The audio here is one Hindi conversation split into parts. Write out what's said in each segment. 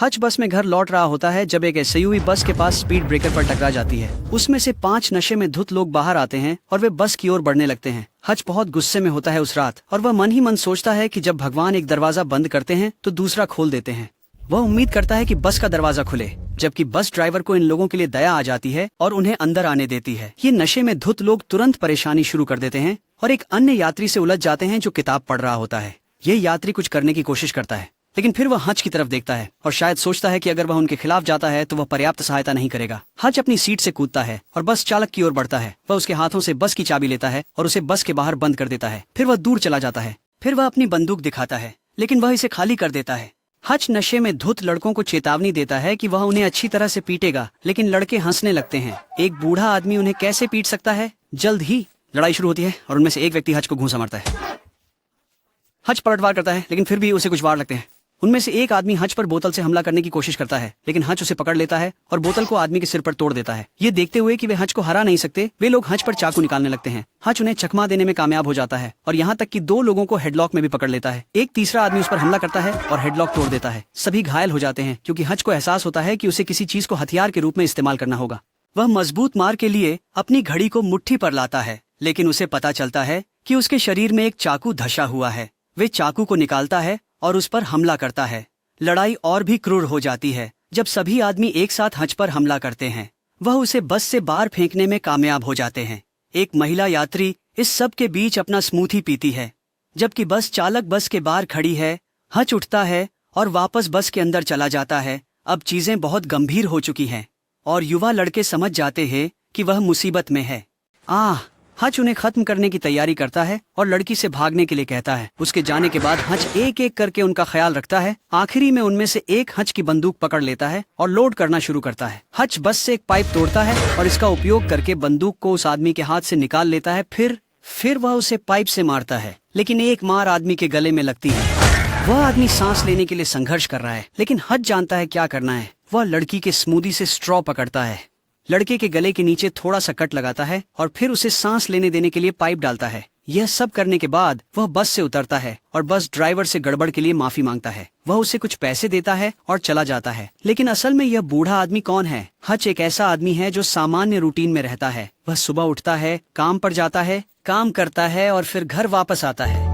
हच बस में घर लौट रहा होता है जब एक एसयूवी बस के पास स्पीड ब्रेकर पर टकरा जाती है। उसमें से 5 नशे में धुत लोग बाहर आते हैं और वे बस की ओर बढ़ने लगते हैं। हच बहुत गुस्से में होता है उस रात, और वह मन ही मन सोचता है कि जब भगवान एक दरवाजा बंद करते हैं तो दूसरा खोल देते हैं। वह उम्मीद करता है कि बस का दरवाजा खुले, जबकि बस ड्राइवर को इन लोगों के लिए दया आ जाती है और उन्हें अंदर आने देती है। ये नशे में धुत लोग तुरंत परेशानी शुरू कर देते हैं और एक अन्य यात्री से उलझ जाते हैं जो किताब पढ़ रहा होता है। ये यात्री कुछ करने की कोशिश करता है, लेकिन फिर वह हच की तरफ देखता है और शायद सोचता है कि अगर वह उनके खिलाफ जाता है तो वह पर्याप्त सहायता नहीं करेगा। हच अपनी सीट से कूदता है और बस चालक की ओर बढ़ता है। वह उसके हाथों से बस की चाबी लेता है और उसे बस के बाहर बंद कर देता है। फिर वह दूर चला जाता है। फिर वह अपनी बंदूक दिखाता है, लेकिन वह इसे खाली कर देता है। हच नशे में धुत लड़कों को चेतावनी देता है कि वह उन्हें अच्छी तरह से पीटेगा, लेकिन लड़के हंसने लगते हैं। एक बूढ़ा आदमी उन्हें कैसे पीट सकता है? जल्द ही लड़ाई शुरू होती है और उनमें से एक व्यक्ति हच को घूंसा मारता है। हच पलटवार करता है, लेकिन फिर भी उसे कुछ वार लगते हैं। उनमें से एक आदमी हच पर बोतल से हमला करने की कोशिश करता है, लेकिन हच उसे पकड़ लेता है और बोतल को आदमी के सिर पर तोड़ देता है। ये देखते हुए कि वे हच को हरा नहीं सकते, वे लोग हच पर चाकू निकालने लगते हैं। हच उन्हें चकमा देने में कामयाब हो जाता है और यहाँ तक कि 2 लोगों को हेडलॉक में भी पकड़ लेता है। एक तीसरा आदमी उस पर हमला करता है और हेडलॉक तोड़ देता है। सभी घायल हो जाते हैं क्योंकि हच को एहसास होता है कि उसे किसी चीज को हथियार के रूप में इस्तेमाल करना होगा। वह मजबूत मार के लिए अपनी घड़ी को मुट्ठी पर लाता है, लेकिन उसे पता चलता है कि उसके शरीर में एक चाकू धंसा हुआ है। वे चाकू को निकालता है और उस पर हमला करता है। लड़ाई और भी क्रूर हो जाती है जब सभी आदमी एक साथ हच पर हमला करते हैं। वह उसे बस से बाहर फेंकने में कामयाब हो जाते हैं। एक महिला यात्री इस सब के बीच अपना स्मूथी पीती है, जबकि बस चालक बस के बाहर खड़ी है। हच उठता है और वापस बस के अंदर चला जाता है। अब चीजें बहुत गंभीर हो चुकी हैं और युवा लड़के समझ जाते हैं कि वह मुसीबत में है। हच उन्हें खत्म करने की तैयारी करता है और लड़की से भागने के लिए कहता है। उसके जाने के बाद हच एक एक करके उनका ख्याल रखता है। आखिरी में उनमें से एक हच की बंदूक पकड़ लेता है और लोड करना शुरू करता है। हच बस से एक पाइप तोड़ता है और इसका उपयोग करके बंदूक को उस आदमी के हाथ से निकाल लेता है। फिर वह उसे पाइप से मारता है, लेकिन एक मार आदमी के गले में लगती है। वह आदमी सांस लेने के लिए संघर्ष कर रहा है, लेकिन हच जानता है क्या करना है। वह लड़की के स्मूदी से स्ट्रॉ पकड़ता है, लड़के के गले के नीचे थोड़ा सा कट लगाता है और फिर उसे सांस लेने देने के लिए पाइप डालता है। यह सब करने के बाद वह बस से उतरता है और बस ड्राइवर से गड़बड़ के लिए माफी मांगता है। वह उसे कुछ पैसे देता है और चला जाता है, लेकिन असल में यह बूढ़ा आदमी कौन है? हच एक ऐसा आदमी है जो सामान्य रूटीन में रहता है। वह सुबह उठता है, काम पर जाता है, काम करता है और फिर घर वापस आता है।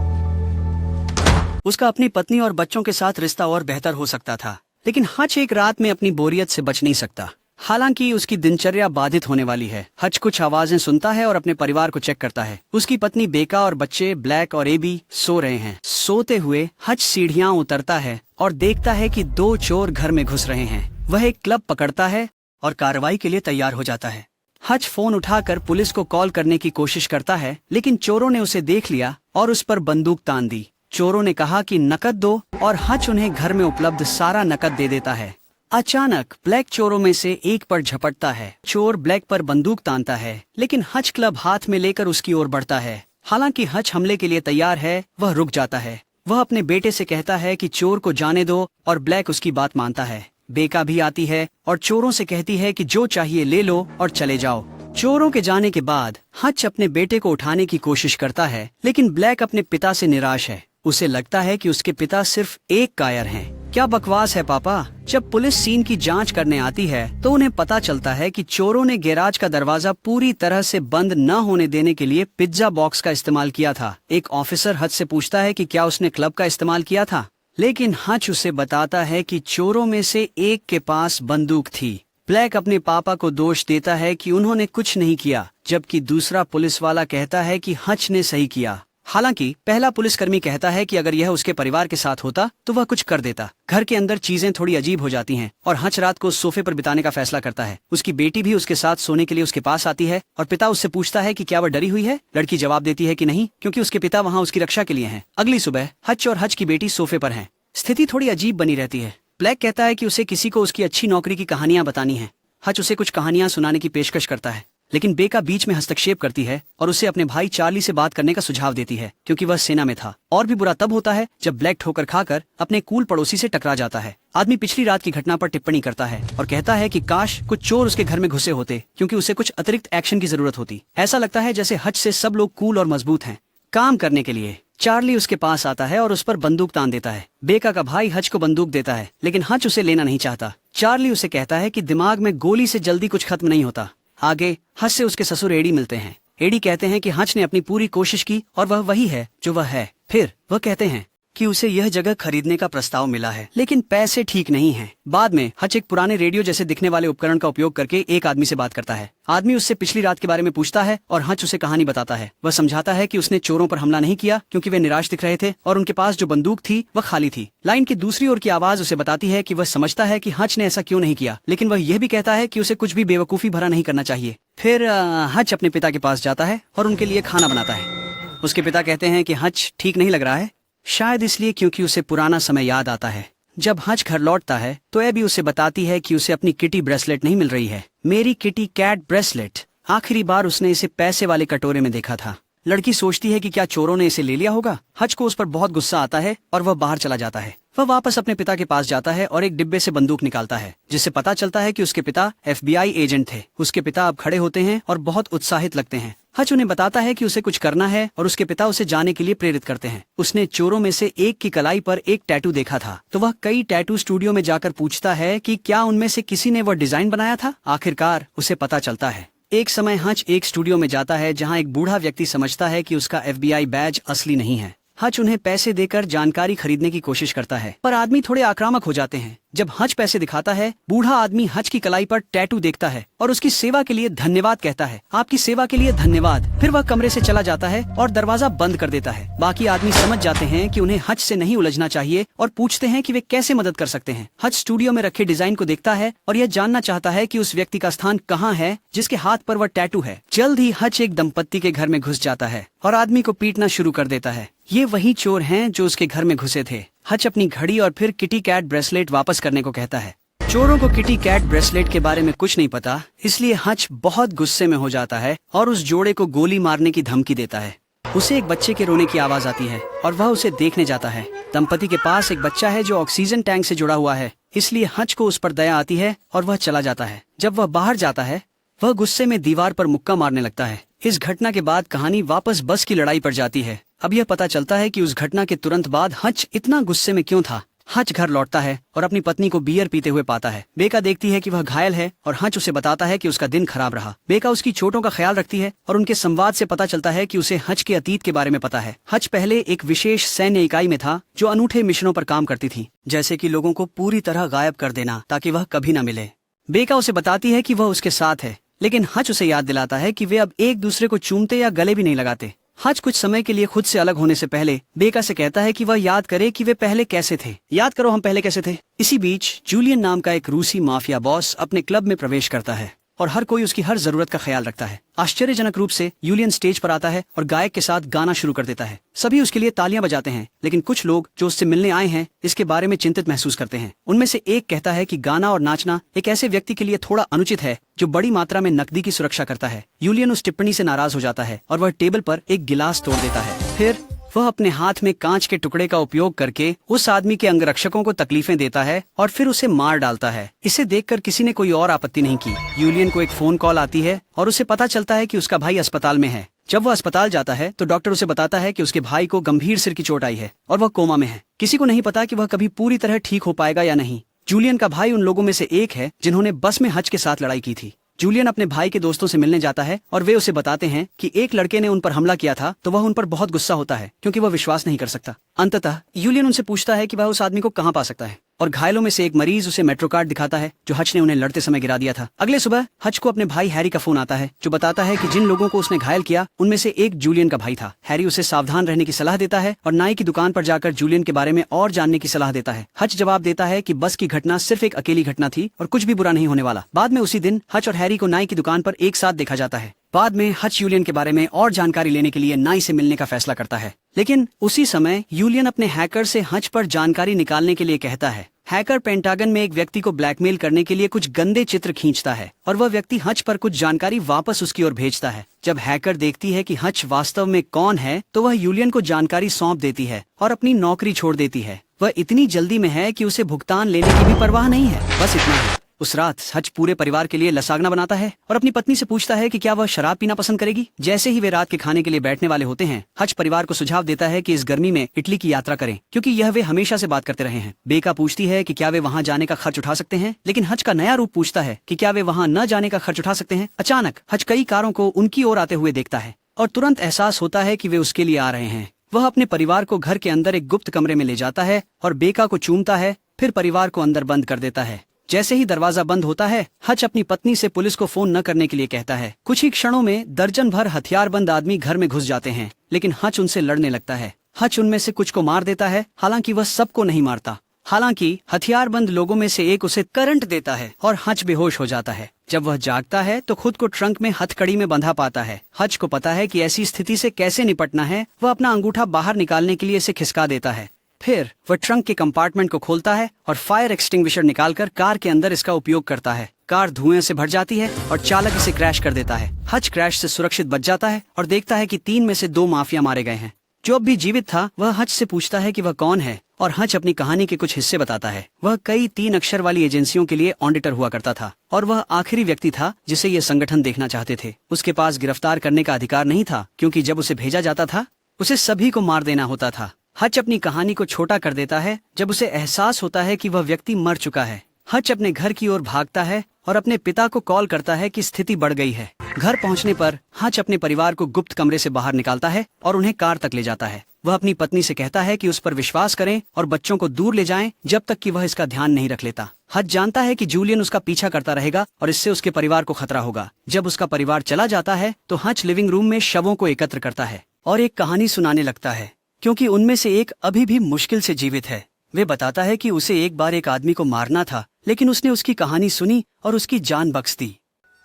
उसका अपनी पत्नी और बच्चों के साथ रिश्ता और बेहतर हो सकता था, लेकिन हच एक रात में अपनी बोरियत से बच नहीं सकता। हालांकि उसकी दिनचर्या बाधित होने वाली है। हच कुछ आवाजें सुनता है और अपने परिवार को चेक करता है। उसकी पत्नी बेका और बच्चे ब्लैक और एबी सो रहे हैं। सोते हुए हच सीढ़ियां उतरता है और देखता है कि 2 चोर घर में घुस रहे हैं। वह एक क्लब पकड़ता है और कार्रवाई के लिए तैयार हो जाता है। हच फोन उठाकर पुलिस को कॉल करने की कोशिश करता है, लेकिन चोरों ने उसे देख लिया और उस पर बंदूक तान दी। चोरों ने कहा कि नकद दो और हच उन्हें घर में उपलब्ध सारा नकद दे देता है। अचानक ब्लैक चोरों में से एक पर झपटता है। चोर ब्लैक पर बंदूक तानता है, लेकिन हच क्लब हाथ में लेकर उसकी ओर बढ़ता है। हालांकि हच हमले के लिए तैयार है, वह रुक जाता है। वह अपने बेटे से कहता है कि चोर को जाने दो और ब्लैक उसकी बात मानता है। बेका भी आती है और चोरों से कहती है कि जो चाहिए ले लो और चले जाओ। चोरों के जाने के बाद हच अपने बेटे को उठाने की कोशिश करता है, लेकिन ब्लैक अपने पिता से निराश है। उसे लगता है कि उसके पिता सिर्फ एक कायर हैं। क्या बकवास है पापा। जब पुलिस सीन की जांच करने आती है तो उन्हें पता चलता है कि चोरों ने गैराज का दरवाजा पूरी तरह से बंद न होने देने के लिए पिज्जा बॉक्स का इस्तेमाल किया था। एक ऑफिसर हच से पूछता है कि क्या उसने क्लब का इस्तेमाल किया था, लेकिन हच उसे बताता है कि चोरों में से एक के पास बंदूक थी। ब्लैक अपने पापा को दोष देता है कि उन्होंने कुछ नहीं किया, जबकि दूसरा पुलिस वाला कहता है कि हच ने सही किया। हालांकि पहला पुलिसकर्मी कहता है कि अगर यह उसके परिवार के साथ होता तो वह कुछ कर देता। घर के अंदर चीजें थोड़ी अजीब हो जाती हैं और हच रात को सोफे पर बिताने का फैसला करता है। उसकी बेटी भी उसके साथ सोने के लिए उसके पास आती है और पिता उससे पूछता है कि क्या वह डरी हुई है। लड़की जवाब देती है कि नहीं, क्योंकि उसके पिता वहाँ उसकी रक्षा के लिए हैं। अगली सुबह हच और हच की बेटी सोफे पर हैं। स्थिति थोड़ी अजीब बनी रहती है। ब्लैक कहता है कि उसे किसी को उसकी अच्छी नौकरी की कहानियां बतानी है। हच उसे कुछ कहानियां सुनाने की पेशकश करता है, लेकिन बेका बीच में हस्तक्षेप करती है और उसे अपने भाई चार्ली से बात करने का सुझाव देती है, क्योंकि वह सेना में था। और भी बुरा तब होता है जब ब्लैक ठोकर खाकर अपने कूल पड़ोसी से टकरा जाता है। आदमी पिछली रात की घटना पर टिप्पणी करता है और कहता है कि काश कुछ चोर उसके घर में घुसे होते, क्योंकि उसे कुछ अतिरिक्त एक्शन की जरूरत होती। ऐसा लगता है जैसे हच से सब लोग कूल और मजबूत हैं काम करने के लिए। चार्ली उसके पास आता है और उस पर बंदूक तान देता है। बेका का भाई हच को बंदूक देता है, लेकिन हच उसे लेना नहीं चाहता। चार्ली उसे कहता है कि दिमाग में गोली से जल्दी कुछ खत्म नहीं होता। आगे हच से उसके ससुर एडी मिलते हैं। एडी कहते हैं कि हच ने अपनी पूरी कोशिश की और वह वही है जो वह है। फिर वह कहते हैं कि उसे यह जगह खरीदने का प्रस्ताव मिला है, लेकिन पैसे ठीक नहीं हैं। बाद में हच एक पुराने रेडियो जैसे दिखने वाले उपकरण का उपयोग करके एक आदमी से बात करता है। आदमी उससे पिछली रात के बारे में पूछता है और हच उसे कहानी बताता है। वह समझाता है कि उसने चोरों पर हमला नहीं किया क्योंकि वे निराश दिख रहे थे और उनके पास जो बंदूक थी वह खाली थी। लाइन की दूसरी ओर की आवाज उसे बताती है कि वह समझता है कि हच ने ऐसा क्यों नहीं किया, लेकिन वह यह भी कहता है कि उसे कुछ भी बेवकूफी भरा नहीं करना चाहिए। फिर हच अपने पिता के पास जाता है और उनके लिए खाना बनाता है। उसके पिता कहते हैं कि हच ठीक नहीं लग रहा है, शायद इसलिए क्योंकि उसे पुराना समय याद आता है। जब हच घर लौटता है तो एबी उसे बताती है कि उसे अपनी किटी ब्रेसलेट नहीं मिल रही है। मेरी किटी कैट ब्रेसलेट। आखिरी बार उसने इसे पैसे वाले कटोरे में देखा था। लड़की सोचती है कि क्या चोरों ने इसे ले लिया होगा। हच को उस पर बहुत गुस्सा आता है और वह बाहर चला जाता है। वह वापस अपने पिता के पास जाता है और एक डिब्बे से बंदूक निकालता है, जिससे पता चलता है कि उसके पिता FBI एजेंट थे। उसके पिता अब खड़े होते हैं और बहुत उत्साहित लगते हैं। हच उन्हें बताता है कि उसे कुछ करना है और उसके पिता उसे जाने के लिए प्रेरित करते हैं। उसने चोरों में से एक की कलाई पर एक टैटू देखा था, तो वह कई टैटू स्टूडियो में जाकर पूछता है कि क्या उनमें से किसी ने वह डिजाइन बनाया था। आखिरकार उसे पता चलता है। एक समय हच एक स्टूडियो में जाता है जहां एक बूढ़ा व्यक्ति समझता है कि उसका FBI बैज असली नहीं है। हच उन्हें पैसे देकर जानकारी खरीदने की कोशिश करता है, पर आदमी थोड़े आक्रामक हो जाते हैं। जब हच पैसे दिखाता है, बूढ़ा आदमी हच की कलाई पर टैटू देखता है और उसकी सेवा के लिए धन्यवाद कहता है। आपकी सेवा के लिए धन्यवाद। फिर वह कमरे से चला जाता है और दरवाजा बंद कर देता है। बाकी आदमी समझ जाते हैं कि उन्हें हच से नहीं उलझना चाहिए और पूछते हैं कि वे कैसे मदद कर सकते हैं। हच स्टूडियो में रखे डिजाइन को देखता है और यह जानना चाहता है कि उस व्यक्ति का स्थान कहाँ है जिसके हाथ पर वह टैटू है। जल्द ही हच एक दंपत्ति के घर में घुस जाता है और आदमी को पीटना शुरू कर देता है। ये वही चोर हैं जो उसके घर में घुसे थे। हच अपनी घड़ी और फिर किटी कैट ब्रेसलेट वापस करने को कहता है। चोरों को किटी कैट ब्रेसलेट के बारे में कुछ नहीं पता, इसलिए हच बहुत गुस्से में हो जाता है और उस जोड़े को गोली मारने की धमकी देता है। उसे एक बच्चे के रोने की आवाज आती है और वह उसे देखने जाता है। दंपति के पास एक बच्चा है जो ऑक्सीजन टैंक से जुड़ा हुआ है, इसलिए हच को उस पर दया आती है और वह चला जाता है। जब वह बाहर जाता है, वह गुस्से में दीवार पर मुक्का मारने लगता है। इस घटना के बाद कहानी वापस बस की लड़ाई पर जाती है। अब यह पता चलता है कि उस घटना के तुरंत बाद हच इतना गुस्से में क्यों था। हच घर लौटता है और अपनी पत्नी को बियर पीते हुए पाता है। बेका देखती है कि वह घायल है और हच उसे बताता है कि उसका दिन खराब रहा। बेका उसकी चोटों का ख्याल रखती है और उनके संवाद से पता चलता है कि उसे हच के अतीत के बारे में पता है। हच पहले एक विशेष सैन्य इकाई में था जो अनूठे मिशनों पर काम करती थी, जैसे कि लोगों को पूरी तरह गायब कर देना ताकि वह कभी न मिले। बेका उसे बताती है कि वह उसके साथ है, लेकिन हच उसे याद दिलाता है कि वे अब एक दूसरे को चूमते या गले भी नहीं लगाते। हच कुछ समय के लिए खुद से अलग होने से पहले बेका से कहता है कि वह याद करे कि वे पहले कैसे थे। याद करो हम पहले कैसे थे। इसी बीच जूलियन नाम का एक रूसी माफिया बॉस अपने क्लब में प्रवेश करता है और हर कोई उसकी हर जरूरत का ख्याल रखता है। आश्चर्यजनक रूप से यूलियन स्टेज पर आता है और गायक के साथ गाना शुरू कर देता है। सभी उसके लिए तालियां बजाते हैं, लेकिन कुछ लोग जो उससे मिलने आए हैं इसके बारे में चिंतित महसूस करते हैं। उनमें से एक कहता है कि गाना और नाचना एक ऐसे व्यक्ति के लिए थोड़ा अनुचित है जो बड़ी मात्रा में नकदी की सुरक्षा करता है। यूलियन उस टिप्पणी से नाराज हो जाता है और वह टेबल पर एक गिलास तोड़ देता है। फिर वह अपने हाथ में कांच के टुकड़े का उपयोग करके उस आदमी के अंगरक्षकों को तकलीफें देता है और फिर उसे मार डालता है। इसे देखकर किसी ने कोई और आपत्ति नहीं की। यूलियन को एक फोन कॉल आती है और उसे पता चलता है कि उसका भाई अस्पताल में है। जब वह अस्पताल जाता है तो डॉक्टर उसे बताता है कि उसके भाई को गंभीर सिर की चोट आई है और वह कोमा में है। किसी को नहीं पता कि वह कभी पूरी तरह ठीक हो पाएगा या नहीं। जूलियन का भाई उन लोगों में से एक है जिन्होंने बस में हच के साथ लड़ाई की थी। जूलियन अपने भाई के दोस्तों से मिलने जाता है और वे उसे बताते हैं कि एक लड़के ने उन पर हमला किया था, तो वह उन पर बहुत गुस्सा होता है क्योंकि वह विश्वास नहीं कर सकता। अंततः यूलियन उनसे पूछता है कि वह उस आदमी को कहां पा सकता है और घायलों में से एक मरीज उसे मेट्रो कार्ड दिखाता है जो हच ने उन्हें लड़ते समय गिरा दिया था। अगले सुबह हच को अपने भाई हैरी का फोन आता है जो बताता है कि जिन लोगों को उसने घायल किया उनमें से एक जूलियन का भाई था। हैरी उसे सावधान रहने की सलाह देता है और नाई की दुकान पर जाकर जूलियन के बारे में और जानने की सलाह देता है। हच जवाब देता है कि बस की घटना सिर्फ एक अकेली घटना थी और कुछ भी बुरा नहीं होने वाला। बाद में उसी दिन हच और हैरी को नाई की दुकान पर एक साथ देखा जाता है। बाद में हच यूलियन के बारे में और जानकारी लेने के लिए नाई से मिलने का फैसला करता है, लेकिन उसी समय यूलियन अपने हैकर से हच पर जानकारी निकालने के लिए कहता है। हैकर पेंटागन में एक व्यक्ति को ब्लैकमेल करने के लिए कुछ गंदे चित्र खींचता है और वह व्यक्ति हच पर कुछ जानकारी वापस उसकी ओर भेजता है। जब हैकर देखती है कि हच वास्तव में कौन है तो वह यूलियन को जानकारी सौंप देती है और अपनी नौकरी छोड़ देती है। वह इतनी जल्दी में है कि उसे भुगतान लेने की भी परवाह नहीं है। बस इतना ही। उस रात हच पूरे परिवार के लिए लसागना बनाता है और अपनी पत्नी से पूछता है कि क्या वह शराब पीना पसंद करेगी। जैसे ही वे रात के खाने के लिए बैठने वाले होते हैं, हच परिवार को सुझाव देता है कि इस गर्मी में इटली की यात्रा करें, क्योंकि यह वे हमेशा से बात करते रहे हैं। बेका पूछती है कि क्या वे वहाँ जाने का खर्च उठा सकते हैं, लेकिन हच का नया रूप पूछता है कि क्या वे वहाँ न जाने का खर्च उठा सकते हैं। अचानक हच कई कारों को उनकी ओर आते हुए देखता है और तुरंत एहसास होता है कि वे उसके लिए आ रहे हैं। वह अपने परिवार को घर के अंदर एक गुप्त कमरे में ले जाता है और बेका को चूमता है, फिर परिवार को अंदर बंद कर देता है। जैसे ही दरवाजा बंद होता है, हच अपनी पत्नी से पुलिस को फोन न करने के लिए कहता है। कुछ ही क्षणों में दर्जन भर हथियारबंद आदमी घर में घुस जाते हैं, लेकिन हच उनसे लड़ने लगता है। हच उनमें से कुछ को मार देता है, हालांकि वह सबको नहीं मारता। हालांकि हथियारबंद लोगों में से एक उसे करंट देता है और हच बेहोश हो जाता है। जब वह जागता है तो खुद को ट्रंक में हथकड़ी में बंधा पाता है। हच को पता है कि ऐसी स्थिति से कैसे निपटना है। वह अपना अंगूठा बाहर निकालने के लिए इसे खिसका देता है। फिर वह ट्रंक के कंपार्टमेंट को खोलता है और फायर एक्सटिंग्विशर निकालकर कार के अंदर इसका उपयोग करता है। कार धुएं से भर जाती है और चालक इसे क्रैश कर देता है। हच क्रैश से सुरक्षित बच जाता है और देखता है कि 3 में से 2 माफिया मारे गए हैं। जो अब भी जीवित था वह हच से पूछता है कि वह कौन है और हच अपनी कहानी के कुछ हिस्से बताता है। वह कई 3 अक्षर वाली एजेंसियों के लिए ऑडिटर हुआ करता था और वह आखिरी व्यक्ति था जिसे ये संगठन देखना चाहते थे। उसके पास गिरफ्तार करने का अधिकार नहीं था, क्योंकि जब उसे भेजा जाता था उसे सभी को मार देना होता था। हच अपनी कहानी को छोटा कर देता है जब उसे एहसास होता है कि वह व्यक्ति मर चुका है। हच अपने घर की ओर भागता है और अपने पिता को कॉल करता है कि स्थिति बढ़ गई है। घर पहुंचने पर हच अपने परिवार को गुप्त कमरे से बाहर निकालता है और उन्हें कार तक ले जाता है। वह अपनी पत्नी से कहता है कि उस पर विश्वास करें और बच्चों को दूर ले जाएं जब तक कि वह इसका ध्यान नहीं रख लेता। हच जानता है कि जूलियन उसका पीछा करता रहेगा और इससे उसके परिवार को खतरा होगा। जब उसका परिवार चला जाता है तो हच लिविंग रूम में शवों को एकत्र करता है और एक कहानी सुनाने लगता है, क्योंकि उनमें से एक अभी भी मुश्किल से जीवित है। वे बताता है कि उसे एक बार एक आदमी को मारना था, लेकिन उसने उसकी कहानी सुनी और उसकी जान बख्श दी।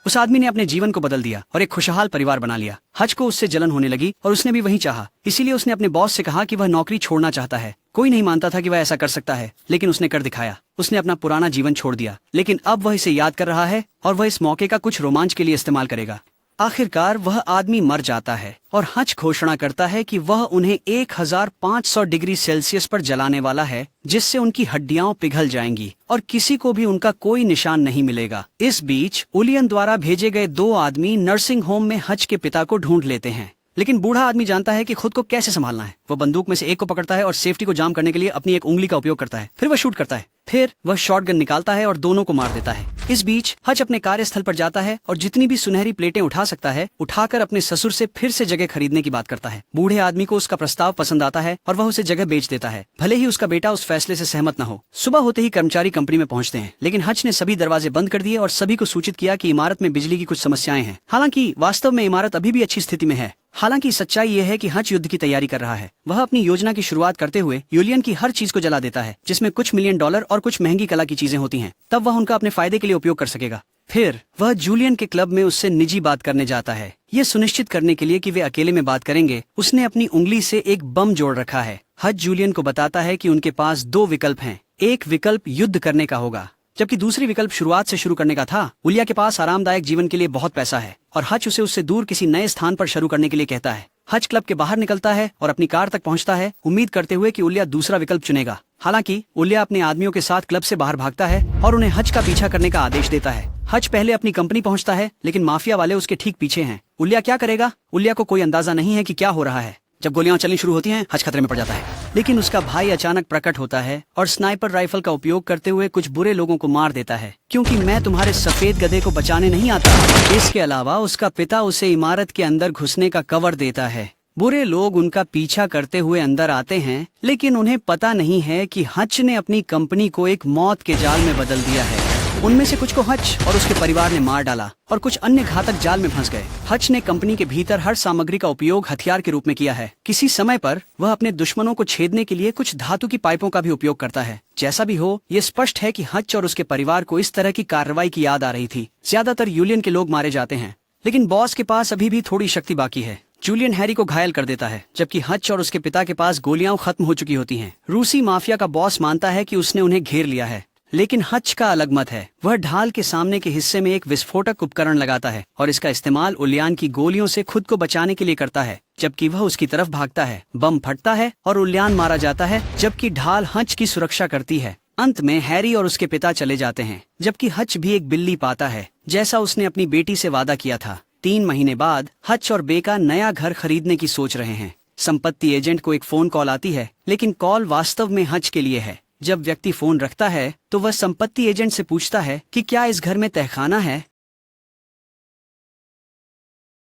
उस आदमी ने अपने जीवन को बदल दिया और एक खुशहाल परिवार बना लिया। हच को उससे जलन होने लगी और उसने भी वही चाहा। इसीलिए उसने अपने बॉस से कहा कि वह नौकरी छोड़ना चाहता है। कोई नहीं मानता था कि वह ऐसा कर सकता है, लेकिन उसने कर दिखाया। उसने अपना पुराना जीवन छोड़ दिया, लेकिन अब वह इसे याद कर रहा है और वह इस मौके का कुछ रोमांच के लिए इस्तेमाल करेगा। आखिरकार वह आदमी मर जाता है और हच घोषणा करता है कि वह उन्हें 1500 डिग्री सेल्सियस पर जलाने वाला है, जिससे उनकी हड्डियां पिघल जाएंगी और किसी को भी उनका कोई निशान नहीं मिलेगा। इस बीच उलियन द्वारा भेजे गए 2 आदमी नर्सिंग होम में हच के पिता को ढूंढ लेते हैं, लेकिन बूढ़ा आदमी जानता है कि खुद को कैसे संभालना है। वह बंदूक में से एक को पकड़ता है और सेफ्टी को जाम करने के लिए अपनी एक उंगली का उपयोग करता है। फिर वह शूट करता है। फिर वह शॉटगन निकालता है और दोनों को मार देता है। इस बीच हच अपने कार्यस्थल पर जाता है और जितनी भी सुनहरी प्लेटें उठा सकता है उठाकर अपने ससुर से फिर से जगह खरीदने की बात करता है। बूढ़े आदमी को उसका प्रस्ताव पसंद आता है और वह उसे जगह बेच देता है, भले ही उसका बेटा उस फैसले से सहमत न हो। सुबह होते ही कर्मचारी कंपनी में पहुंचते हैं, लेकिन हच ने सभी दरवाजे बंद कर दिए और सभी को सूचित किया कि इमारत में बिजली की कुछ समस्याएं हैं। हालांकि वास्तव में इमारत अभी भी अच्छी स्थिति में है। हालांकि सच्चाई यह है कि हच युद्ध की तैयारी कर रहा है। वह अपनी योजना की शुरुआत करते हुए यूलियन की हर चीज को जला देता है, जिसमें कुछ $1 मिलियन और कुछ महंगी कला की चीजें होती हैं। तब वह उनका अपने फायदे के लिए उपयोग कर सकेगा। फिर वह जूलियन के क्लब में उससे निजी बात करने जाता है, ये सुनिश्चित करने के लिए कि वे अकेले में बात करेंगे। उसने अपनी उंगली से एक बम जोड़ रखा है। हच जूलियन को बताता है कि उनके पास 2 विकल्प हैं। एक विकल्प युद्ध करने का होगा, जबकि दूसरी विकल्प शुरुआत से शुरू करने का था। उलिया के पास आरामदायक जीवन के लिए बहुत पैसा है और हच उसे उससे दूर किसी नए स्थान पर शुरू करने के लिए कहता है। हच क्लब के बाहर निकलता है और अपनी कार तक पहुंचता है, उम्मीद करते हुए कि उलिया दूसरा विकल्प चुनेगा। हालांकि उलिया अपने आदमियों के साथ क्लब से बाहर भागता है और उन्हें हच का पीछा करने का आदेश देता है। हच पहले अपनी कंपनी पहुंचता है, लेकिन माफिया वाले उसके ठीक पीछे हैं। उलिया क्या करेगा? उलिया को कोई अंदाजा नहीं है कि क्या हो रहा है। जब गोलियां चलनी शुरू होती हैं, हच खतरे में पड़ जाता है, लेकिन उसका भाई अचानक प्रकट होता है और स्नाइपर राइफल का उपयोग करते हुए कुछ बुरे लोगों को मार देता है। क्योंकि मैं तुम्हारे सफेद गधे को बचाने नहीं आता। इसके अलावा उसका पिता उसे इमारत के अंदर घुसने का कवर देता है। बुरे लोग उनका पीछा करते हुए अंदर आते हैं, लेकिन उन्हें पता नहीं है कि हच ने अपनी कंपनी को एक मौत के जाल में बदल दिया है। उनमें से कुछ को हच और उसके परिवार ने मार डाला और कुछ अन्य घातक जाल में फंस गए। हच ने कंपनी के भीतर हर सामग्री का उपयोग हथियार के रूप में किया है। किसी समय पर वह अपने दुश्मनों को छेदने के लिए कुछ धातु की पाइपों का भी उपयोग करता है। जैसा भी हो, ये स्पष्ट है कि हच और उसके परिवार को इस तरह की कार्रवाई की याद आ रही थी। ज्यादातर यूलियन के लोग मारे जाते हैं, लेकिन बॉस के पास अभी भी थोड़ी शक्ति बाकी है। जूलियन हैरी को घायल कर देता है, जबकि हच और उसके पिता के पास गोलियां खत्म हो चुकी होती हैं। रूसी माफिया का बॉस मानता है कि उसने उन्हें घेर लिया है, लेकिन हच का अलग मत है। वह ढाल के सामने के हिस्से में एक विस्फोटक उपकरण लगाता है और इसका इस्तेमाल उलियान की गोलियों से खुद को बचाने के लिए करता है। जबकि वह उसकी तरफ भागता है, बम फटता है और उलियान मारा जाता है, जबकि ढाल हच की सुरक्षा करती है। अंत में हैरी और उसके पिता चले जाते हैं, जबकि हच भी एक बिल्ली पाता है, जैसा उसने अपनी बेटी से वादा किया था। 3 महीने बाद हच और बेका नया घर खरीदने की सोच रहे हैं। संपत्ति एजेंट को एक फोन कॉल आती है, लेकिन कॉल वास्तव में हच के लिए है। जब व्यक्ति फोन रखता है तो वह संपत्ति एजेंट से पूछता है कि क्या इस घर में तहखाना है।